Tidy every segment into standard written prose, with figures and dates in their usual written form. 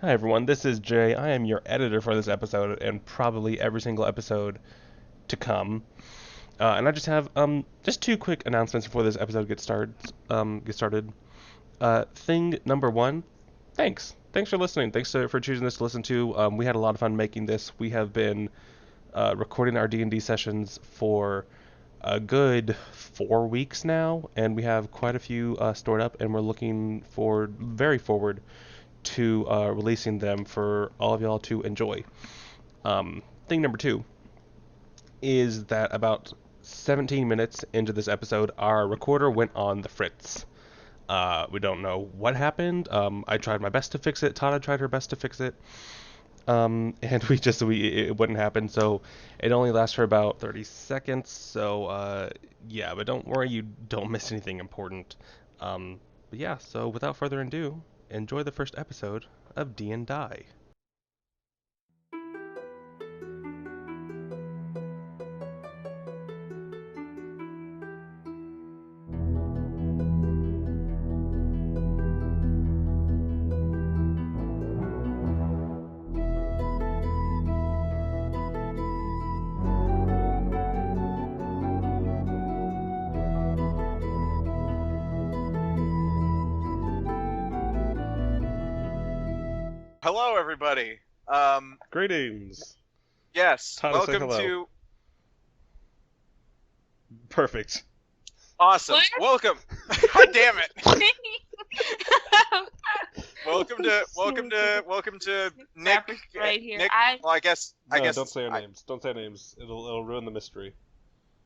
Hi everyone, this is Jay. I am your editor for this episode and probably every single episode to come. And I just have just two quick announcements before this episode gets started. Thing number one, thanks. Thanks for listening. For choosing this to listen to. We had a lot of fun making this. We have been recording our D&D sessions for a good 4 weeks now, and we have quite a few stored up, and we're looking very forward to releasing them for all of y'all to enjoy. Thing number two is that about 17 minutes into this episode, our recorder went on the fritz. We don't know what happened. I tried my best to fix it. Tada tried her best to fix it. And it wouldn't happen. So it only lasts for about 30 seconds. So yeah, but don't worry, you don't miss anything important. But yeah, so without further ado, enjoy the first episode of D&Die. Hello, everybody. Greetings. Yes, Tada, say welcome hello. to. Perfect. Awesome. What? Welcome. God damn it. Welcome to Nick. Rapper's right here. Nick. Well, I guess. Don't say our names. Don't say our names. It'll ruin the mystery.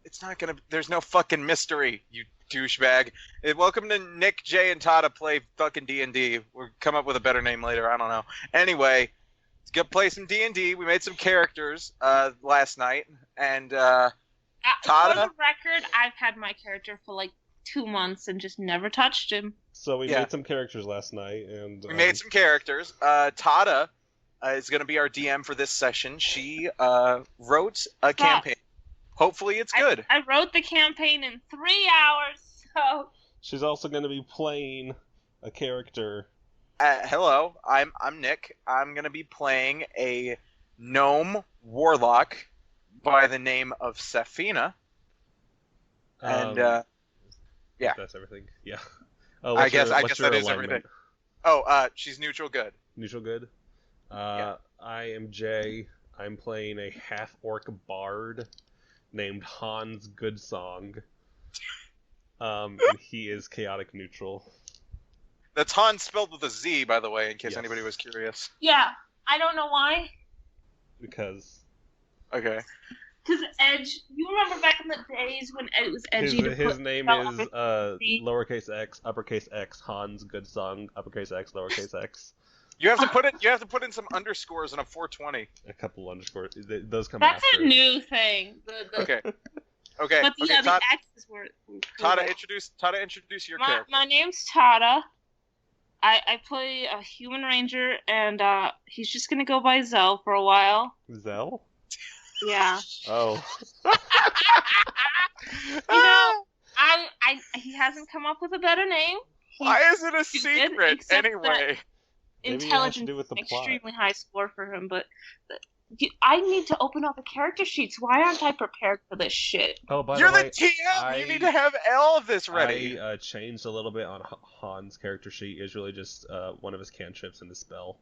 It's not gonna. There's no fucking mystery, you douchebag. Welcome to Nick, Jay, and Tada play fucking D&D. We'll come up with a better name later. I don't know. Anyway, let's go play some D&D. We made some characters last night, and Tada. For the record, I've had my character for like 2 months and just never touched him. So we made some characters last night, and we made some characters. Tada is going to be our DM for this session. She wrote a campaign. Hopefully it's good. I wrote the campaign in 3 hours, so... She's also going to be playing a character. Hello, I'm Nick. I'm going to be playing a gnome warlock by the name of Sapphina. And, yeah. That's everything. Yeah. I guess that is everything. Oh, she's neutral good. Neutral good? Yeah. I am Jay. I'm playing a half-orc bard named Hanz Goodsong. And he is chaotic neutral. That's Hans spelled with a Z, by the way, in case anybody was curious. Yeah, I don't know why. Because... Okay. Because Edge... You remember back in the days when it was edgy his name is lowercase x, uppercase X, Hans Goodsong, uppercase X, lowercase x. You have to put in some underscores and a 420. A couple underscores. Those come That's after. a new thing. Okay. But the X's were Tada, introduce your character. My name's Tada. I play a human ranger, and he's just gonna go by Zel for a while. Zel? Yeah. Oh. He hasn't come up with a better name. Why is it a secret anyway? Intelligence is an extremely high score for him, but I need to open up the character sheets. Why aren't I prepared for this shit? Oh, by You're the way, the TM! You need to have all of this ready! I changed a little bit on Han's character sheet. It's really just one of his cantrips and his spell.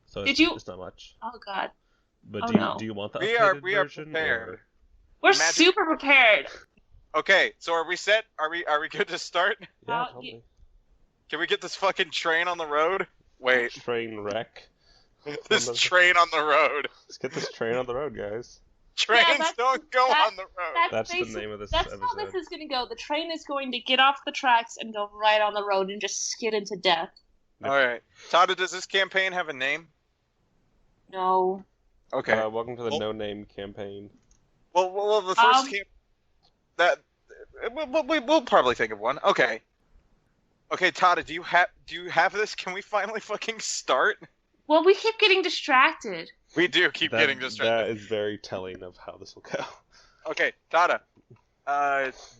So it's not much. Oh god. But do you want the we updated are version? prepared. Or... We're super prepared. Okay, so are we set? Are we good to start? Yeah, totally. Can we get this fucking train on the road? Wait. Train wreck. This train on the road. Let's get this train on the road, guys. Trains don't go on the road. That's the name of this episode. That's how this is going to go. The train is going to get off the tracks and go right on the road and just skid into death. Alright. Tada, does this campaign have a name? No. Okay. Welcome to the no-name campaign. Well, the first we'll probably think of one. Okay. Okay, Tada, do you have this? Can we finally fucking start? Well, we keep getting distracted. We do keep getting distracted. That is very telling of how this will go. Okay, Tada,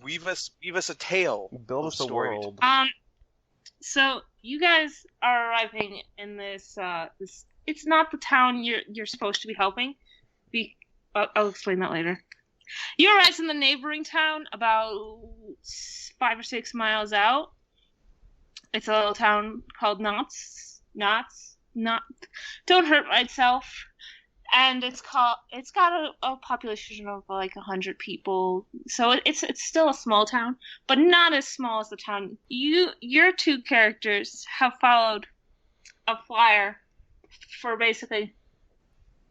weave us a tale. Build us a world. So you guys are arriving in this. It's not the town you're supposed to be helping. I'll explain that later. You arrive in the neighboring town about 5 or 6 miles out. It's a little town called Knots. Don't hurt myself. And it's got a population of like 100 people. So it's still a small town, but not as small as the town. Your two characters have followed a flyer for basically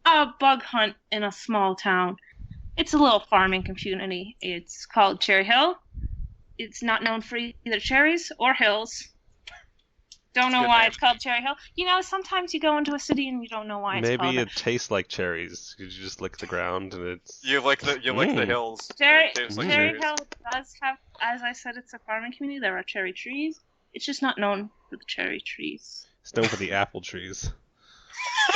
a bug hunt in a small town. It's a little farming community. It's called Cherry Hill. It's not known for either cherries or hills. Don't know why it's called Cherry Hill. You know, sometimes you go into a city and you don't know why it's called. Maybe it tastes like cherries. You just lick the ground and it's. You lick the hills. Cherry Hill does have, as I said, it's a farming community. There are cherry trees. It's just not known for the cherry trees. It's known for the apple trees.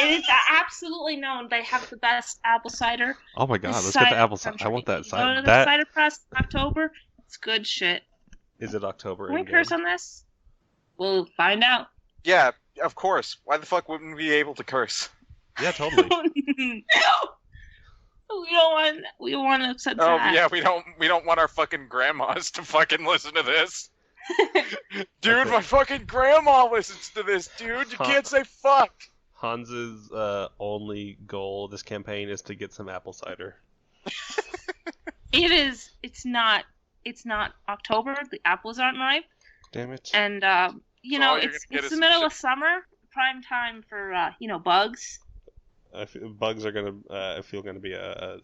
It is absolutely known. They have the best apple cider. Oh my god, let's get the apple cider. I want that cider. Go to the cider press in October. It's good shit. Is it October? Can we curse on this? We'll find out. Yeah, of course. Why the fuck wouldn't we be able to curse? Yeah, totally. We don't want to upset Oh that. yeah, we don't want our fucking grandmas to fucking listen to this. Dude, Okay. my fucking grandma listens to this, dude. You can't say fuck. Hans's only goal this campaign is to get some apple cider. It is. It's not October. The apples aren't ripe. Damn it. And it's the middle of summer, prime time for bugs. Bugs are gonna gonna be a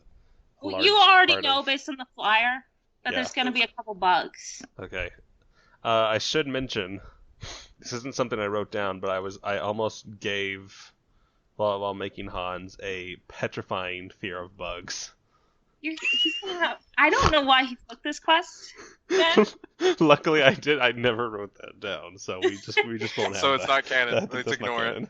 large you already part know of... based on the flyer that there's gonna be a couple bugs. Okay. I should mention this isn't something I wrote down, but I almost gave while making Hans a petrifying fear of bugs. He's gonna have, I don't know why he took this quest. Then. Luckily, I did. I never wrote that down, so we just won't have. So it's that. not canon. Let's ignore it.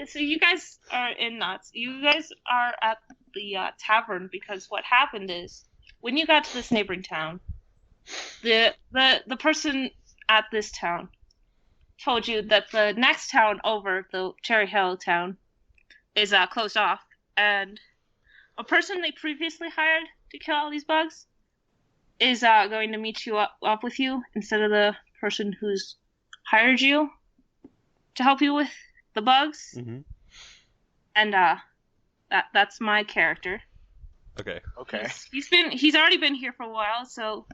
So you guys are in Knots. You guys are at the tavern because what happened is when you got to this neighboring town, the person at this town told you that the next town over, the Cherry Hill town, is closed off, and a person they previously hired to kill all these bugs is going to meet you up with you instead of the person who's hired you to help you with the bugs. Mm-hmm. And that's my character. Okay. He's already been here for a while, so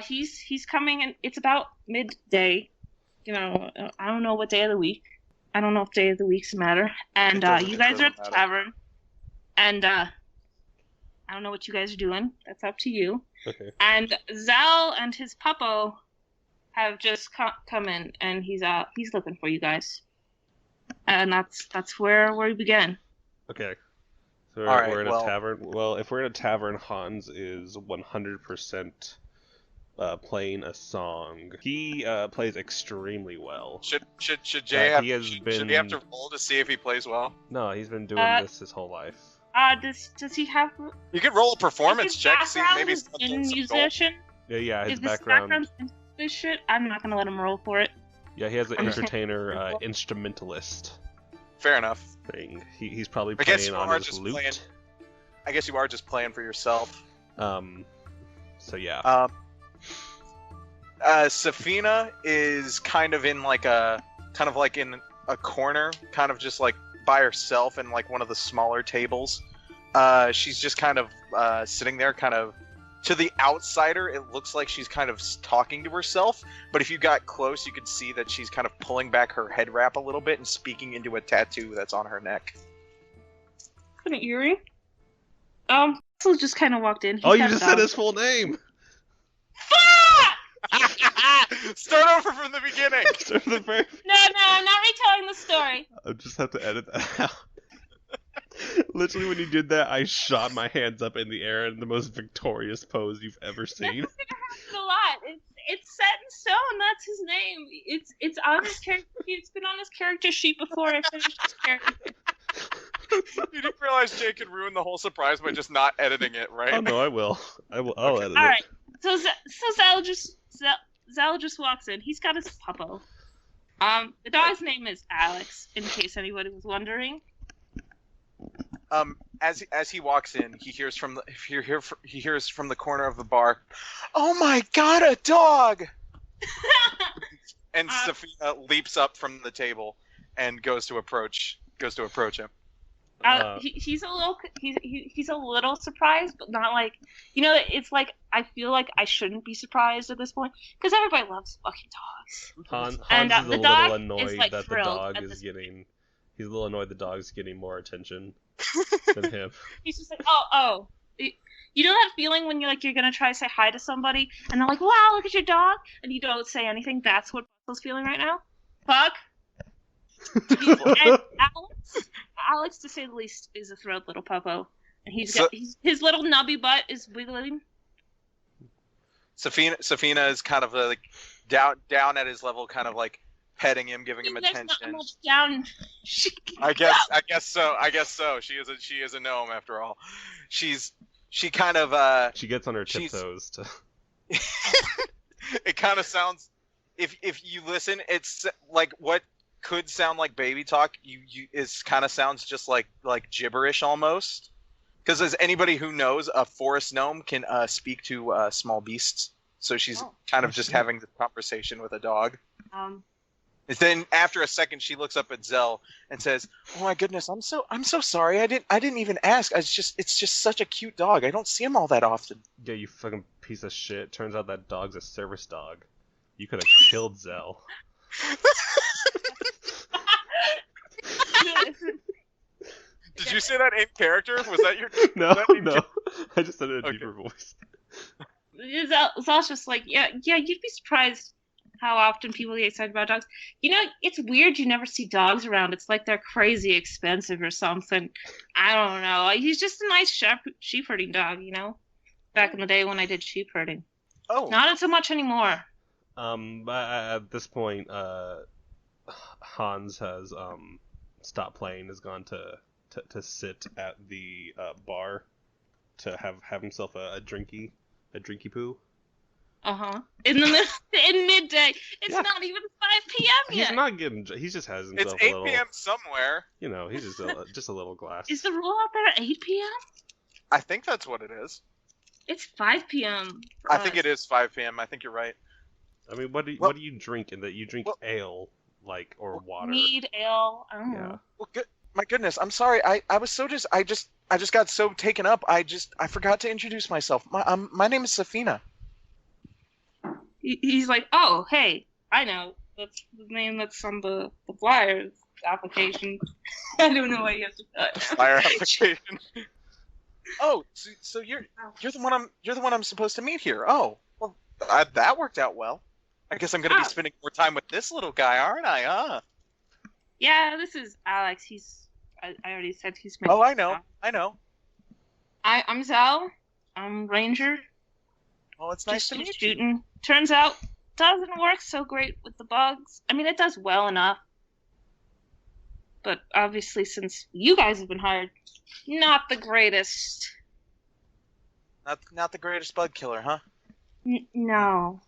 he's coming, and it's about midday. You know, I don't know what day of the week. I don't know if day of the weeks matter. And you guys are at the tavern, and I don't know what you guys are doing. That's up to you. Okay. And Zel and his puppo have just come in, and he's looking for you guys. And that's where we begin. Okay. So Alright, we're in a tavern. Well, if we're in a tavern, Hans is 100% playing a song. He plays extremely well. Should Jay have? Should he have to been... roll to see if he plays well? No, he's been doing this his whole life. Does he have? You could roll a performance check. See, maybe he's in musician. Yeah. His If background. his background's in this shit, I'm not gonna let him roll for it. Yeah, he has an entertainer, instrumentalist Fair enough. thing. He's probably I guess playing you on are his just lute. playing. I guess you are just playing for yourself. So yeah. Sapphina is kind of in in a corner, kind of just like by herself in like one of the smaller tables. She's just kind of sitting there, kind of to the outsider. It looks like she's kind of talking to herself, but if you got close, you could see that she's kind of pulling back her head wrap a little bit and speaking into a tattoo that's on her neck. Kind of eerie. So just kind of walked in. You just said his full name. Start over from the beginning. No, I'm not retelling the story. I just have to edit that out. Literally, when you did that, I shot my hands up in the air in the most victorious pose you've ever seen. That's gonna happen a lot. It's set in stone. That's his name. It's on his character. It's been on his character sheet before I finished his character. You didn't realize Jay could ruin the whole surprise by just not editing it, right? Oh no, I will. I'll edit it. All right. So Zel Zel just walks in. He's got his puppo. The dog's name is Alex, in case anybody was wondering. As he walks in, he hears from the corner of the bar, "Oh my God, a dog!" And Sapphina leaps up from the table and goes to approach him. He's a little surprised, but not like, it's like I feel like I shouldn't be surprised at this point because everybody loves fucking dogs. Hans is a the little dog annoyed is, like, that the thrilled dog at is this getting. He's a little annoyed the dog's getting more attention than him. He's just like, oh. You know that feeling when you're gonna try to say hi to somebody and they're like, "Wow, look at your dog," and you don't say anything? That's what Buckle's feeling right now. Fuck. And Alex, to say the least, is a thrilled little puppo, and his little nubby butt is wiggling. Sapphina is kind of like down at his level, kind of like petting him, giving him attention. Not much down. I guess so. She is a gnome after all. She gets on her tiptoes to. It kind of sounds, if you listen, it's like what could sound like baby talk. Kind of sounds just like gibberish almost. Because as anybody who knows, a forest gnome can speak to small beasts. So she's kind of just having the conversation with a dog. And then after a second, she looks up at Zel and says, "Oh my goodness, I'm so sorry. I didn't even ask. It's just such a cute dog. I don't see him all that often." Yeah, you fucking piece of shit. Turns out that dog's a service dog. You could have killed Zel. Did you say that in character? Was that your? No. I just said it in a deeper voice. Zel's just like, yeah, you'd be surprised how often people get excited about dogs. It's weird you never see dogs around. It's like they're crazy expensive or something. I don't know. He's just a nice sheep herding dog, back in the day when I did sheep herding. Oh. Not so much anymore. At this point, Hanz has stopped playing, has gone to sit at the bar to have himself a drinky poo. In midday. It's not even 5 p.m. yet. He's not getting. He just has himself. It's 8 p.m. somewhere. He's just a little glass. Is the rule out there at 8 p.m.? I think that's what it is. It's 5 p.m. I think it is 5 p.m. I think you're right. I mean, what do you drink in that? You drink ale, or water? Mead, ale. I don't know. Well, my goodness, I'm sorry. I was so I just got so taken up. I forgot to introduce myself. My name is Sapphina. He's like, "Oh, hey, I know. That's the name that's on the flyer application." I don't know why you have to put flyer application. Oh, so you're the one I'm supposed to meet here. Oh, well, that worked out well. I guess I'm going to be spending more time with this little guy, aren't I? Huh? Yeah, this is Alex. I already said he's my. Oh, I know. I'm Zel. I'm Ranger. Well, it's nice to meet shooting. you. Turns out, doesn't work so great with the bugs. I mean, it does well enough. But obviously, since you guys have been hired, not the greatest. Not the greatest bug killer, huh? No.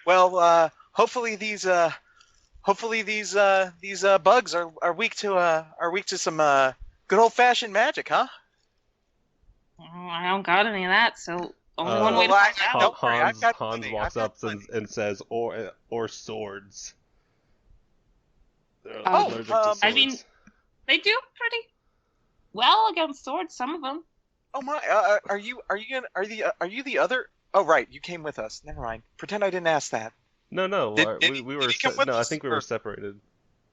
Well, hopefully these bugs are weak to some good old fashioned magic, huh? Oh, I don't got any of that, so only one way to find out. Hanz walks up and says, "Or swords." I mean, they do pretty well against swords. Some of them. Oh my! Are you the other? Oh right, you came with us. Never mind. Pretend I didn't ask that. No. We were. I think we were separated.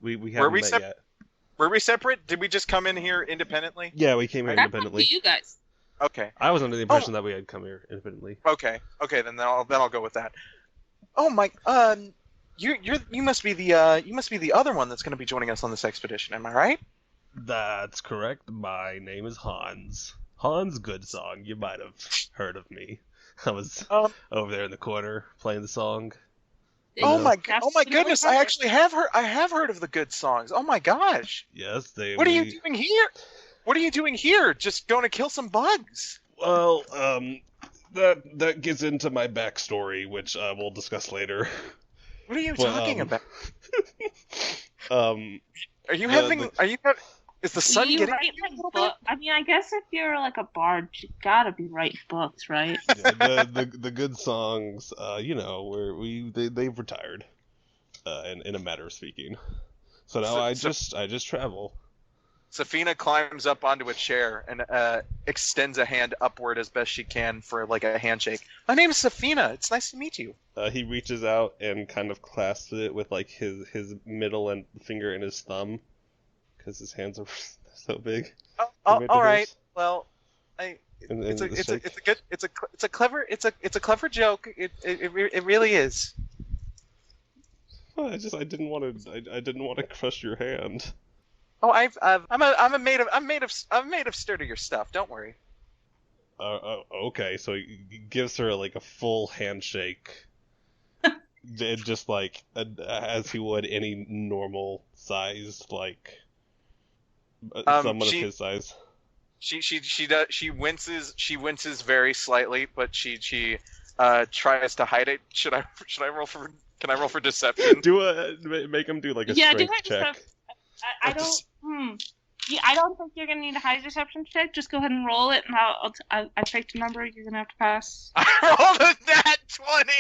We haven't met yet. Were we separate? Did we just come in here independently? Yeah, we came here independently. You guys. Okay. I was under the impression that we had come here independently. Okay, then I'll go with that. Oh my, you must be the other one that's going to be joining us on this expedition. Am I right? That's correct. My name is Hanz. Hanz Goodsong. You might have heard of me. I was over there in the corner playing the song. Oh my goodness! I actually have heard. I have heard of the good songs. Oh my gosh! Yes, they. What are you doing here? What are you doing here? Just going to kill some bugs? Well, that gets into my backstory, which we'll discuss later. What are you talking about? Are Is the sun you getting write you a like little book? bit? I mean, I guess if you're like a bard, you gotta be writing books, right? the good songs, where they've retired, in a matter of speaking. So now I just travel. Sapphina climbs up onto a chair and extends a hand upward as best she can for like a handshake. My name is Sapphina. It's nice to meet you. He reaches out and kind of clasps it with like his middle and finger and his thumb, because his hands are so big. All right. Well, it's a clever joke. It really is. Well, I didn't want to crush your hand. Oh, I'm made of sturdier stuff. Don't worry. Okay, so he gives her like a full handshake, just like as he would any normal size, like someone of his size. She winces very slightly, but she tries to hide it. Can I roll for deception? Make him do like a Yeah, strength check. I don't. Yeah, I don't think you're gonna need a high deception check. Just go ahead and roll it, and I picked a number. You're gonna have to pass. I rolled a nat 20.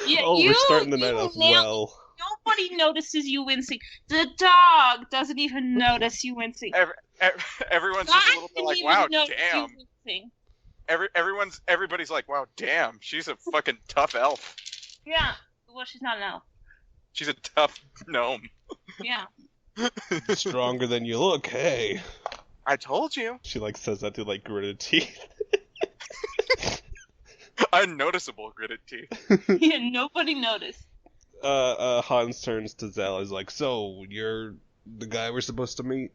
Yeah, we're starting the night off well. Nobody notices you wincing. The dog doesn't even notice you wincing. Everyone's just a little bit like, wow, damn. Everybody's like, wow, damn. She's a fucking tough elf. Yeah. Well, she's not an elf. She's a tough gnome. Yeah. Stronger than you look, hey. I told you. She like says that through like gritted teeth. Unnoticeable gritted teeth. Yeah, nobody noticed. Hanz turns to Zel. Is like, so you're the guy we're supposed to meet?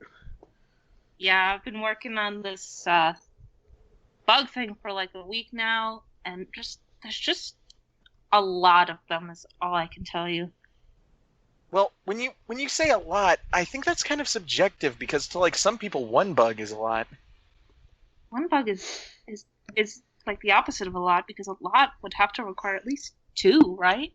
Yeah, I've been working on this bug thing for like a week now, and there's just a lot of them. Is all I can tell you. Well, when you say a lot, I think that's kind of subjective because to like some people, one bug is a lot. One bug is like the opposite of a lot because a lot would have to require at least two, right?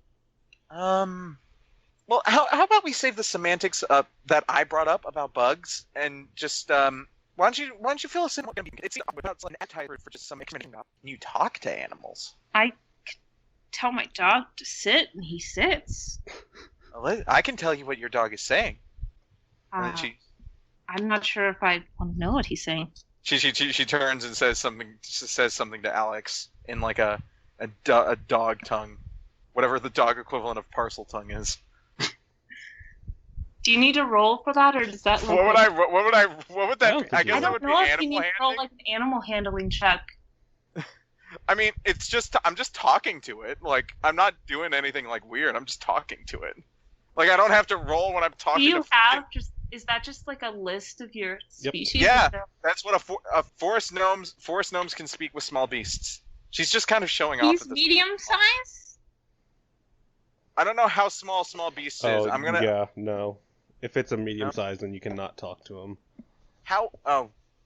Well, how about we save the semantics that I brought up about bugs and just why don't you fill us in? It's without an appetite for just some explanation. You talk to animals. I tell my dog to sit, and he sits. I can tell you what your dog is saying. I'm not sure if I want to know what he's saying. She turns and says something to Alex in like a dog tongue, whatever the dog equivalent of parcel tongue is. Do you need to roll for that, or does that? What would that be? I guess I that would don't be know if animal you need to roll like an animal handling check. I mean, I'm just talking to it. Like, I'm not doing anything like weird. I'm just talking to it. Like, I don't have to roll when I'm talking. Do you have is that just like a list of your species? Yeah, that's what a forest gnomes can speak with small beasts. She's just kind of showing off. He's medium size? I don't know how small beast is. Yeah, no. If it's a medium size, then you cannot talk to him. How?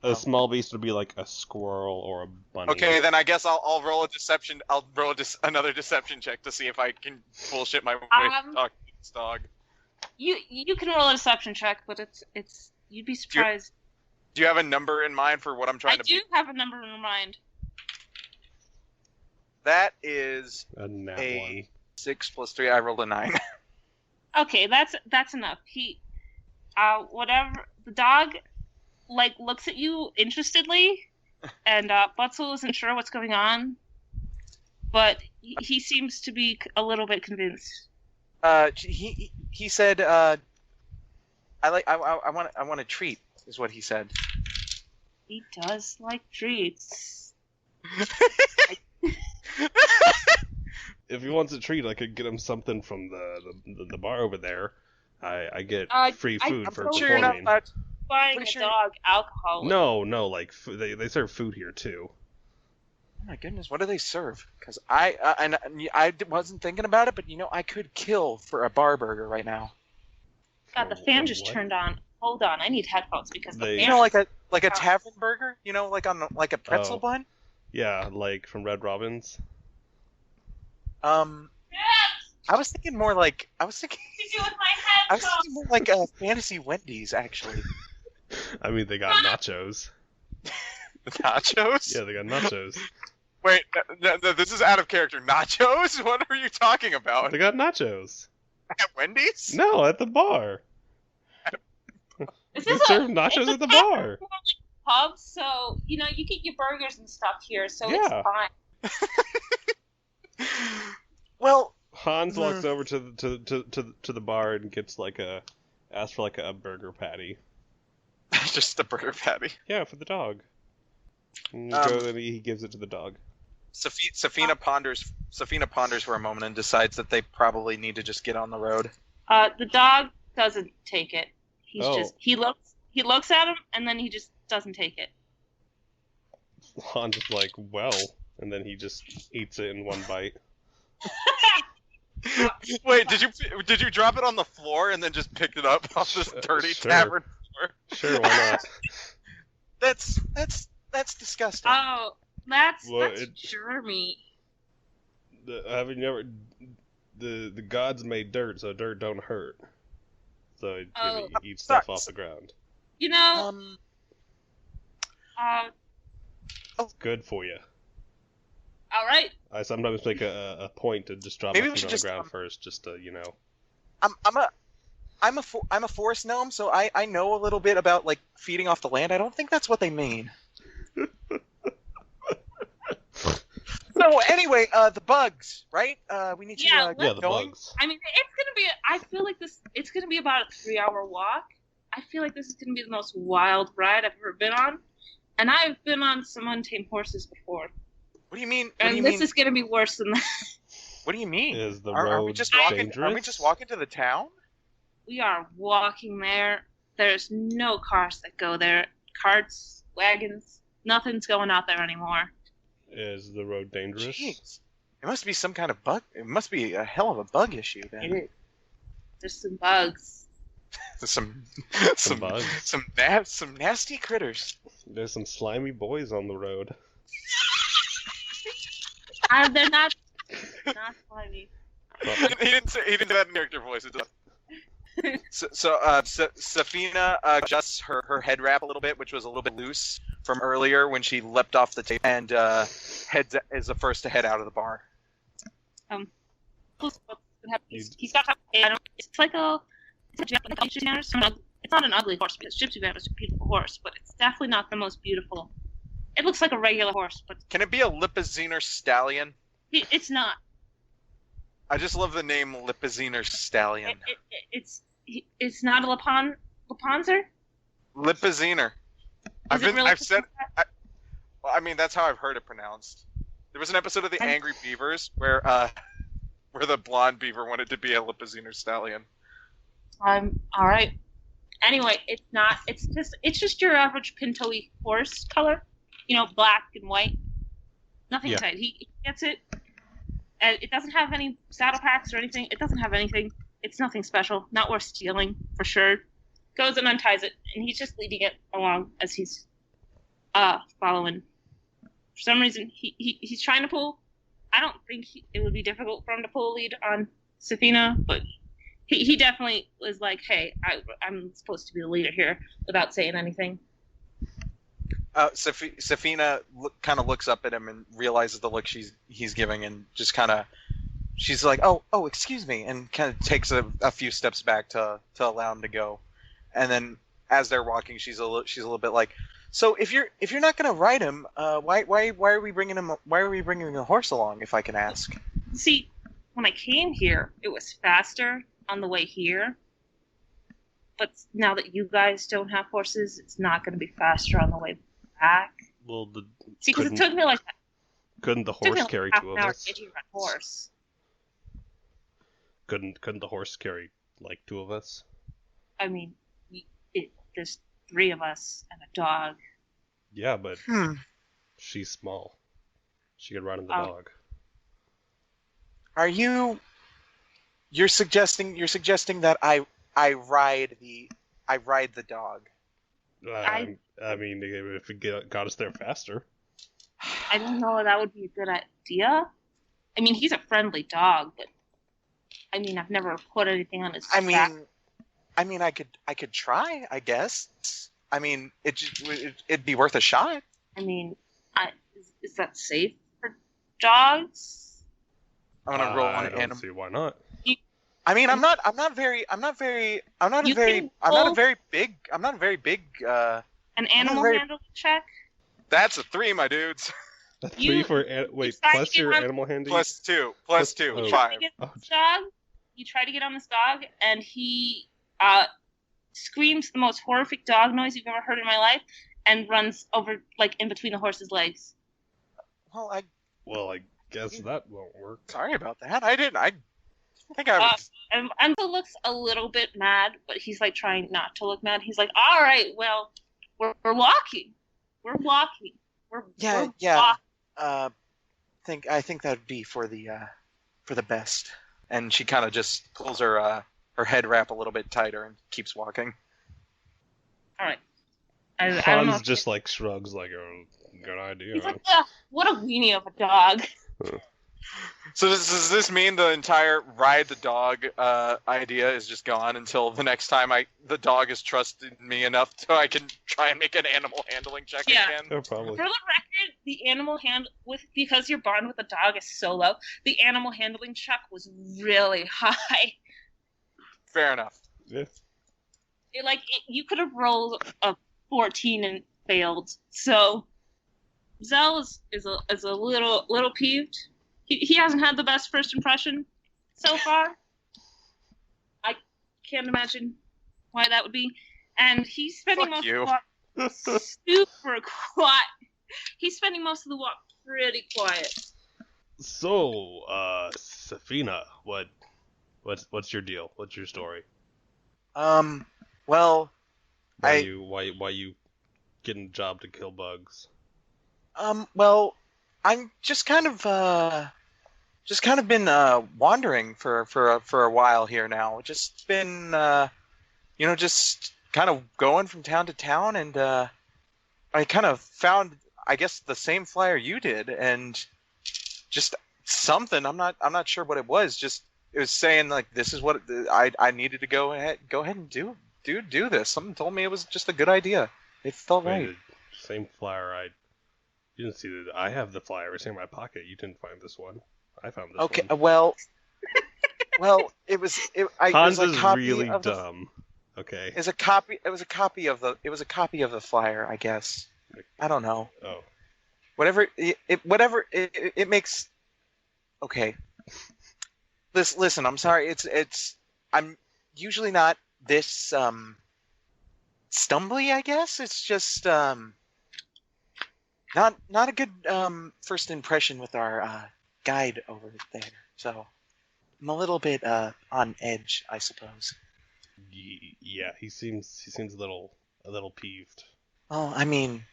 A small beast would be like a squirrel or a bunny. Okay, then I guess I'll roll a deception. I'll roll another deception check to see if I can bullshit my way to talk to this dog. You can roll a deception check, but it's you'd be surprised. Do you have a number in mind for what I'm trying to? I do have a number in mind. That is a nat 1. 6 + 3. I rolled a 9. Okay, that's enough. He, whatever the dog, like looks at you interestedly, and Butzel isn't sure what's going on, but he seems to be a little bit convinced. He said, I want a treat, is what he said. He does like treats. If he wants a treat, I could get him something from the bar over there. I get free food for performing. You're not buying a dog alcohol. No, like they serve food here too. Oh my goodness, what do they serve? Because I wasn't thinking about it, but I could kill for a bar burger right now. God, the fan just turned on. Hold on, I need headphones because the fan. Like a tavern burger. Like on like a pretzel bun. Yeah, like from Red Robin's. I was thinking more like I was thinking Did you with my I was thinking more like Fantasy Wendy's actually. I mean, they got nachos. Nachos? Yeah, they got nachos. Wait, this is out of character. Nachos? What are you talking about? They got nachos. At Wendy's? No, at the bar. This They is serve nachos at the bar. pub, so you know you get your burgers and stuff here, so it's Yeah. fine. Well, Hanz walks over to the bar and gets asks for like a burger patty. just a burger patty. Yeah, for the dog. And he gives it to the dog. Sapphina ponders for a moment and decides that they probably need to just get on the road. The dog doesn't take it. He's Oh. just he looks at him and then he just doesn't take it. Hanz is like, well, and then he just eats it in one bite. Wait, did you drop it on the floor and then just picked it up off this dirty Sure. tavern floor? Sure, why not? That's disgusting. Oh, that's Well, germy. Haven't you ever? The gods made dirt, so dirt don't hurt. So you eat stuff off the ground. You know, It's good for you. all right. I sometimes make a point to just drop Maybe my we feet should on the just, ground first, just to I'm a forest gnome, so I know a little bit about like feeding off the land. I don't think that's what they mean. So anyway, the bugs, right? We need to Yeah, Yeah, the going. bugs. I mean, it's gonna be. I feel like this. It's gonna be about a 3-hour walk. I feel like this is gonna be the most wild ride I've ever been on, and I've been on some untamed horses before, What do you mean? and this is gonna be worse than that. What do you mean? Is the Are we road just walking? dangerous? Are we just walking to the town? We are walking there. There's no cars that go there. Carts, wagons, nothing's going out there anymore. Is the road dangerous? Jeez, it must be some kind of bug. It must be a hell of a bug issue then. It is. There's some bugs. Some bugs. some nasty critters. There's some slimy boys on the road. They're not slimy. he didn't do that in character voice. It does. So Sapphina adjusts her head wrap a little bit, which was a little bit loose from earlier when she leapt off the table, and is the first to head out of the bar. He's got. It's like a gypsy manners. It's not an ugly horse because gypsy manners is a beautiful horse, but it's definitely not the most beautiful. It looks like a regular horse, but Can it be a Lipizzaner stallion? it's not. I just love the name Lipizzaner stallion. It's not a Lepanzer. Lipizzaner. Is it really? Well, I mean, that's how I've heard it pronounced. There was an episode of The Angry Beavers where the blonde beaver wanted to be a Lipizzaner stallion. All right. Anyway, it's not. It's just your average pinto-y horse color. You know, black and white. Nothing Yeah. exciting. He gets it. And it doesn't have any saddle packs or anything. It doesn't have anything. It's nothing special. Not worth stealing, for sure. Goes and unties it, and he's just leading it along as he's following. For some reason, he's trying to pull. I don't think it would be difficult for him to pull a lead on Sapphina, but he definitely was like, hey, I'm supposed to be the leader here, without saying anything. Sapphina kind of looks up at him and realizes the look he's giving, and just kind of, she's like, oh, excuse me, and kind of takes a few steps back to allow him to go. And then as they're walking, she's a little bit like, so if you're not gonna ride him, why are we bringing him? Why are we bringing a horse along? If I can ask. See, when I came here, it was faster on the way here. But now that you guys don't have horses, it's not going to be faster on the way back. Well, See, because it took me like couldn't the horse carry half two an of hour us? to get here on horse. Couldn't the horse carry like two of us? I mean, there's 3 of us and a dog. Yeah, but she's small. She could ride on the dog. Are you're suggesting that I ride the dog? I mean, if it got us there faster. I don't know if that would be a good idea. I mean, he's a friendly dog, but I mean, I've never put anything on his back. I mean, I could try, I guess. I mean, it'd be worth a shot. I mean, is that safe for dogs? I'm gonna roll on I an don't animal. see why not. I mean, I'm not a very big. An animal handling check? That's a 3, my dudes. A 3 for wait, try plus to get your on- animal handy. Plus 2, Oh. 5. You try to get on this dog, and he screams the most horrific dog noise you've ever heard in my life, and runs over like in between the horse's legs. Well, I guess that won't work. sorry about that. I think I was. And Uncle looks a little bit mad, but he's like trying not to look mad. He's like, "All right, well, we're walking. We're walking. We're Yeah. walking." I think that'd be for the best. And she kind of just pulls her head wrap a little bit tighter and keeps walking. All right. I don't know. Hans just like shrugs like, oh, good idea. He's like, "Ugh, what a weenie of a dog." So does this mean the entire ride the dog idea is just gone until the next time the dog has trusted me enough so I can try and make an animal handling check Yeah. again? Oh, probably. For the record, the animal because your bond with the dog is so low, the animal handling check was really high. Fair enough. Yeah. You could have rolled a 14 and failed. So Zel is a little peeved. He hasn't had the best first impression so far. I can't imagine why that would be. And he's spending Fuck most you. of the walk super quiet. He's spending most of the walk pretty quiet. So, Sapphina, what's your deal? What's your story? Well, Why you getting a job to kill bugs? well, I'm just kind of been wandering for a while here now. Just been just kind of going from town to town, and I kind of found, I guess, the same flyer you did, and just something. I'm not sure what it was. Just it was saying like this is what I needed to go ahead and do this. Someone told me it was just a good idea. It felt right. Wait, same flyer. You didn't see that. I have the flyer. It's in my pocket. You didn't find this one. I found this Okay, one. well, it was Hans it was a is copy really of the- dumb. Okay. It was a copy of the flyer, I guess. I don't know. Oh. Whatever it makes. Okay. Listen, I'm sorry. I'm usually not this stumbly, I guess. It's just not a good first impression with our guide over there. So I'm a little bit on edge, I suppose. Yeah, he seems a little peeved. Well, I mean,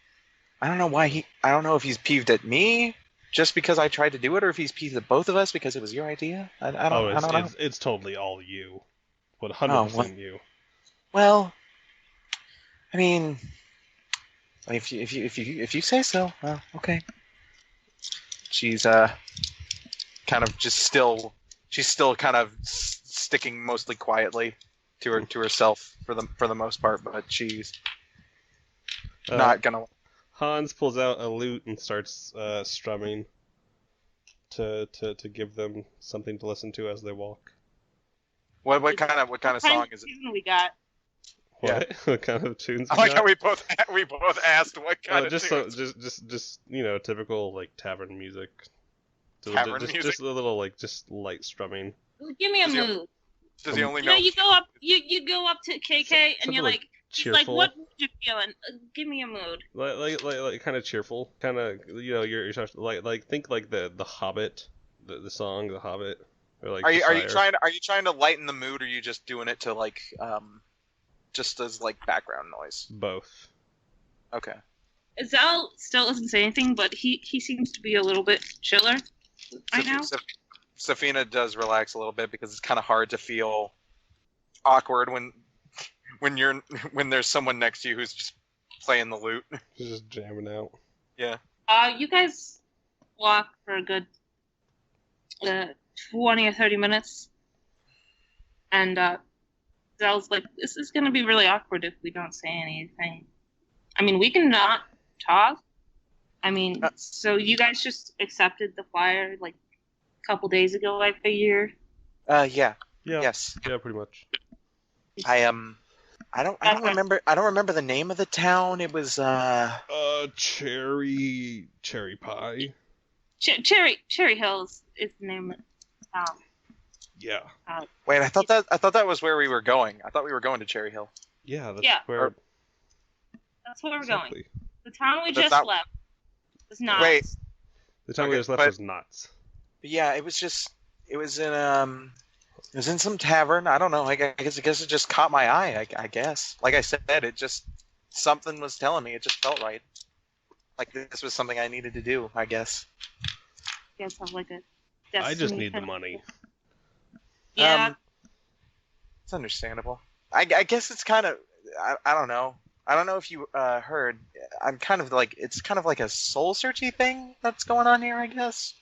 I don't know if he's peeved at me just because I tried to do it, or if he's peeved at both of us because it was your idea. I don't know. It's totally all you. 100% you. Well, I mean, if you say so, well, okay. She's kind of just still. She's still kind of sticking mostly quietly to herself for the most part, but she's not gonna. Hans pulls out a lute and starts strumming to give them something to listen to as they walk. What kind of song is it? We got. What? Yeah. What kind of tunes? I like how we both asked what kind of tunes. Just typical like tavern music. Tavern just, music? Just a little like just light strumming. Give me a mood. Does he only You know? know, you go up to KK and you're like, cheerful. what mood you feeling? Give me a mood. Like kind of cheerful, kind of you're like think like the Hobbit, the song The Hobbit, or like. Are you trying to lighten the mood, or are you just doing it to like just as like background noise? Both. Okay. Zel still doesn't say anything, but he seems to be a little bit chiller right now. Sapphina does relax a little bit because it's kind of hard to feel awkward when there's someone next to you who's just playing the lute. Just jamming out. Yeah. You guys walk for a good 20 or 30 minutes. And Zel's like, this is going to be really awkward if we don't say anything. I mean, we can not talk. I mean, so you guys just accepted the flyer like a couple days ago, I figure. Yeah. Yeah. Yes. Yeah, pretty much. I don't remember the name of the town. It was Cherry Pie. Cherry Hills is the name of the town. Yeah. Wait, I thought that was where we were going. I thought we were going to Cherry Hill. Yeah, that's Yeah. where. That's where we're Exactly. going. The town we That's just not- left was not. Wait. The time we Okay, just left but- was nuts. Yeah, it was in some tavern. I don't know. I guess it just caught my eye. I guess. Like I said, it just something was telling me. It just felt right. Like this was something I needed to do. I guess. You guys have like a I just destiny need the kind of- money. Yeah. It's understandable. I guess it's kind of. I don't know. I don't know if you heard. I'm kind of like it's kind of like a soul searchy thing that's going on here. I guess.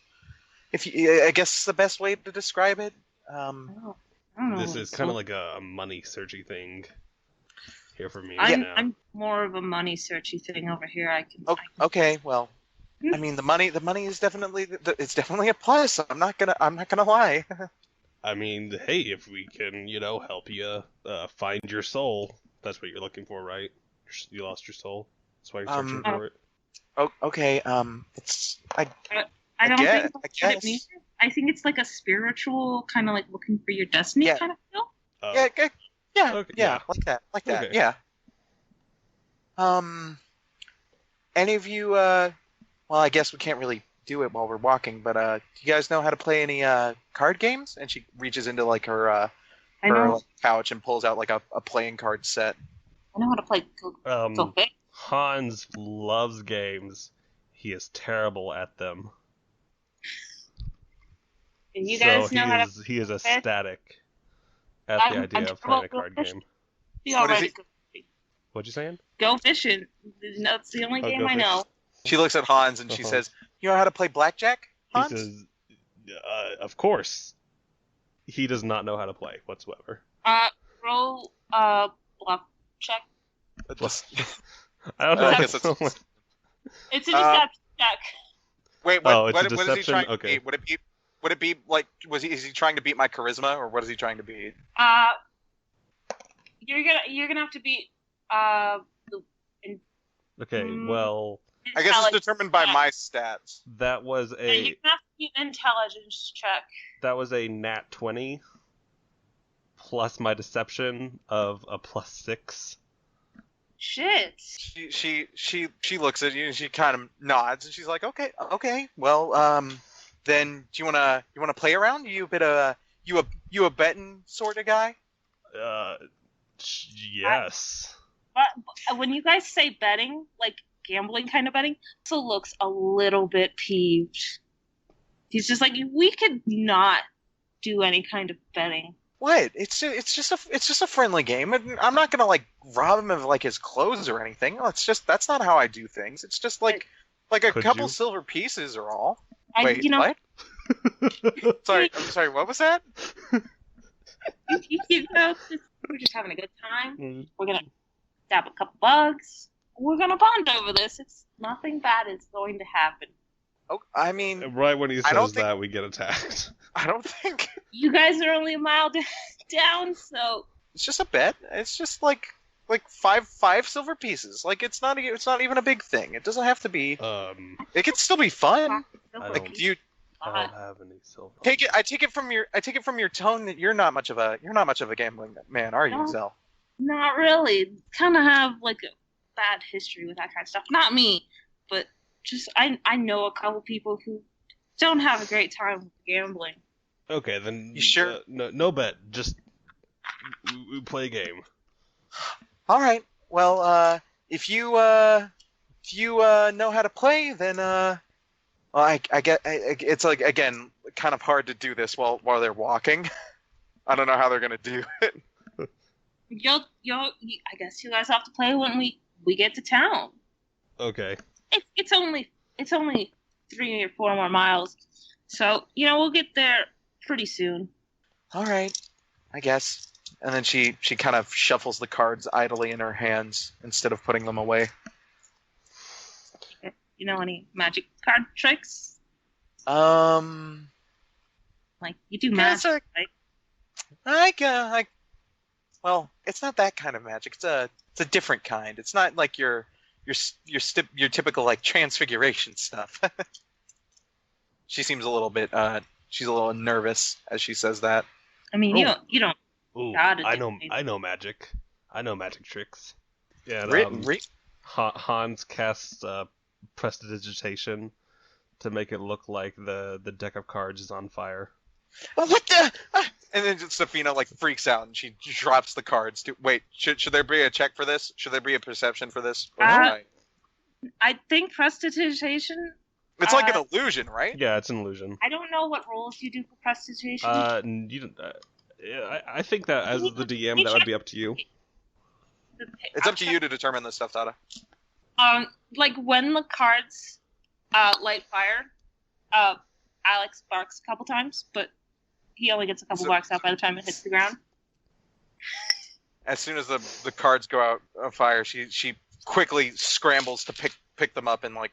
I guess it's the best way to describe it. I don't know. This is kind of like a money searchy thing here for me I'm, now. I'm more of a money searchy thing over here. I can. Okay, well, I mean the money is definitely it's definitely a plus. I'm not gonna lie. I mean, hey, if we can, help you find your soul, that's what you're looking for, right? You lost your soul. That's why you're searching for it. Okay, it's I don't guess- think I that's what it guess. means. I think it's like a spiritual kind of like looking for your destiny Yeah. kind of feel. yeah, Okay, yeah, yeah. like that, Okay. yeah. Any of you? Well, I guess we can't really do it while we're walking, but do you guys know how to play any card games? And she reaches into like her I her know. like, pouch and pulls out like a playing card set. I know how to play Go Fit. Hanz loves games. He is terrible at them. And you guys so know how to he is Fit? ecstatic at the I'm idea of playing a card terrible game. be What is already it? What'd you saying? Go fishing. That's the only Oh, game Go I know. She looks at Hanz and she Uh-huh. says, "You know how to play blackjack, He Hanz?" says, of course. He does not know how to play whatsoever. Roll bluff check. I don't know. I if guess that's it's- so much- It's a deception check. Wait, Oh, what it's a is he deception? trying to Okay. beat? Would it be like is he trying to beat my charisma or what is he trying to beat? You're gonna have to beat Okay, well, I guess it's intelligence determined by check. my stats. that was Yeah, you're a gonna have to beat intelligence check. nat 20 plus my deception of a +6. Shit. She looks at you and she kind of nods and she's like, okay, well, then do you wanna play around? You a betting sort of guy? Yes. But when you guys say betting, like gambling kind of betting, also looks a little bit peeved. He's just like, we could not do any kind of betting. What? It's just a friendly game. And I'm not gonna like rob him of like his clothes or anything. That's not how I do things. It's just like a Could couple you? silver pieces are all. I, Wait, you know, what? Sorry, I'm sorry. What was that? we're just having a good time. Mm. We're gonna stab a couple bugs. We're gonna bond over this. It's nothing bad is going to happen. Oh, I mean, Right when he I don't says think- that, we get attacked. I don't think You guys are only a mile down, so it's just a bet. It's just like five silver pieces. Like it's not even a big thing. It doesn't have to be. It can still be fun. I Like don't- you I don't have any silver. I take it from your tone that you're not much of a gambling man, are you, No. Zel? not really. Kind of have like a bad history with that kind of stuff. Not me, but just I know a couple people who don't have a great time with gambling. Okay, then. You sure? No bet. Just we play a game. All right. Well, if you know how to play, then well, I get it's like again kind of hard to do this while they're walking. I don't know how they're gonna do it. I guess you guys have to play when we get to town. Okay. It's only 3 or 4 more miles. So, we'll get there pretty soon. All right, I guess. And then she kind of shuffles the cards idly in her hands instead of putting them away. You know any magic card tricks? Like, you do magic, right? Well, it's not that kind of magic. It's a different kind. It's not like your typical like transfiguration stuff. She seems a little bit she's a little nervous as she says that. I mean, you don't. Ooh, gotta I do know anything. I know magic. I know magic tricks. Yeah, and, Hanz casts prestidigitation to make it look like the deck of cards is on fire. Oh, what the? And then Sapphina like freaks out and she drops the cards. Wait, should there be a check for this? Should there be a perception for this? Or should I think prestidigitation. It's like an illusion, right? Yeah, it's an illusion. I don't know what rules you do for prestidigitation. You don't. Yeah, I think that as the DM, that would be up to you. It's up to you to determine this stuff, Tada. Like when the cards light fire, Alex barks a couple times, but he only gets a couple barks out by the time it hits the ground. As soon as the cards go out of fire, she quickly scrambles to pick them up and like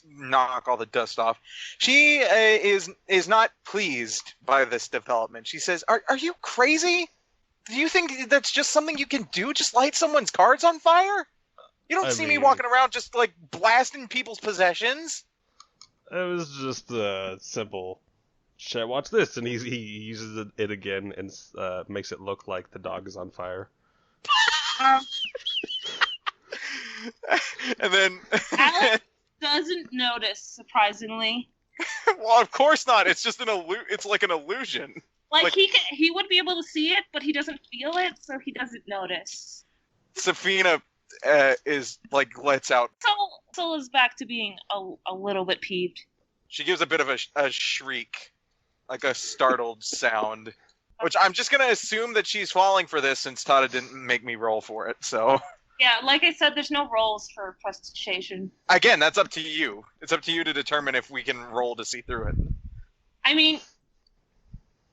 knock all the dust off. She is not pleased by this development. She says, "Are you crazy? Do you think that's just something you can do? Just light someone's cards on fire? You don't see me walking around just like blasting people's possessions." It was just a simple. Shit, watch this, and he uses it again and makes it look like the dog is on fire. And then Alex doesn't notice, surprisingly. Well, of course not. It's just it's like an illusion. Like he would be able to see it, but he doesn't feel it, so he doesn't notice. Sapphina is like lets out. Zel is back to being a little bit peeved. She gives a bit of a shriek, like a startled sound, which I'm just gonna assume that she's falling for this since Tada didn't make me roll for it. So yeah, like I said, there's no rolls for prestidigitation. Again, that's up to you. It's up to you to determine if we can roll to see through it. I mean,